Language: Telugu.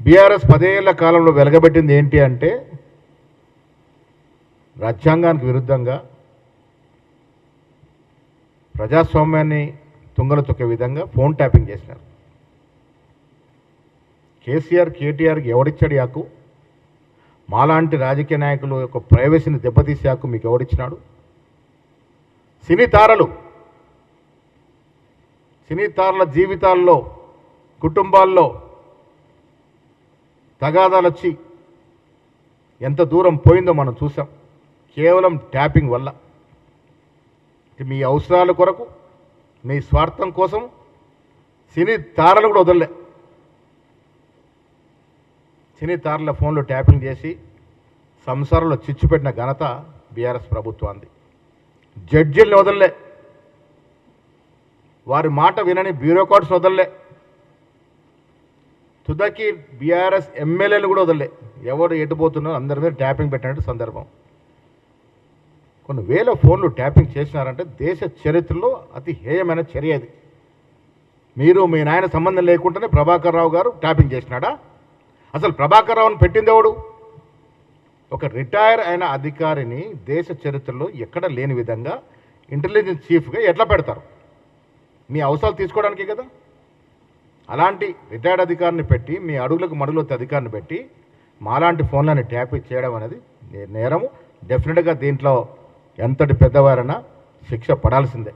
బీఆర్ఎస్ 10 ఏళ్ల కాలంలో వెలగబెట్టింది ఏంటి అంటే రాజ్యాంగానికి విరుద్ధంగా ప్రజాస్వామ్యాన్ని తుంగలు తొక్కే విధంగా ఫోన్ ట్యాపింగ్ చేసినారు. కేసీఆర్ కేటీఆర్కి ఎవడిచ్చాడు యాకు? మాలాంటి రాజకీయ నాయకులు యొక్క ప్రైవసీని దెబ్బతీసే హక్కు మీకు ఎవడిచ్చినాడు? సినీ తారల జీవితాల్లో కుటుంబాల్లో తగాదాలు వచ్చి ఎంత దూరం పోయిందో మనం చూసాం కేవలం ట్యాపింగ్ వల్ల. మీ అవసరాల కొరకు మీ స్వార్థం కోసం సినీ తారలు కూడా వదలలే. సినీ తారల ఫోన్లో ట్యాపింగ్ చేసి సంసారంలో చిచ్చు పెట్టిన ఘనత బీఆర్ఎస్ ప్రభుత్వాన్ని. జడ్జీలను వదలలే, వారి మాట వినని బ్యూరోక్రాట్స్ వదలలే, తుదకి బీఆర్ఎస్ ఎమ్మెల్యేలు కూడా వదలలే. ఎవరు ఎటుపోతున్నారో అందరి మీద ట్యాపింగ్ పెట్టినట్టు సందర్భం. కొన్ని వేల ఫోన్లు ట్యాపింగ్ చేసినారంటే దేశ చరిత్రలో అతి హేయమైన చర్య అది. మీరు మీ నాయన సంబంధం లేకుండానే ప్రభాకర్ రావు గారు ట్యాపింగ్ చేసినాడా? అసలు ప్రభాకర్ రావుని పెట్టింది ఎవడు? ఒక రిటైర్ అయిన అధికారిని దేశ చరిత్రలో ఎక్కడ లేని విధంగా ఇంటెలిజెన్స్ చీఫ్గా ఎట్లా పెడతారు? మీ అవసరాలు తీసుకోవడానికే కదా. అలాంటి రిటైర్డ్ అధికారిని పెట్టి మీ అడుగులకు మడుగులొత్తే అధికారిని పెట్టి మాలాంటి ఫోన్లని ట్యాప్ చేయడం అనేది నేరము. డెఫినెట్గా దీంట్లో ఎంతటి పెద్దవారైనా శిక్ష పడాల్సిందే.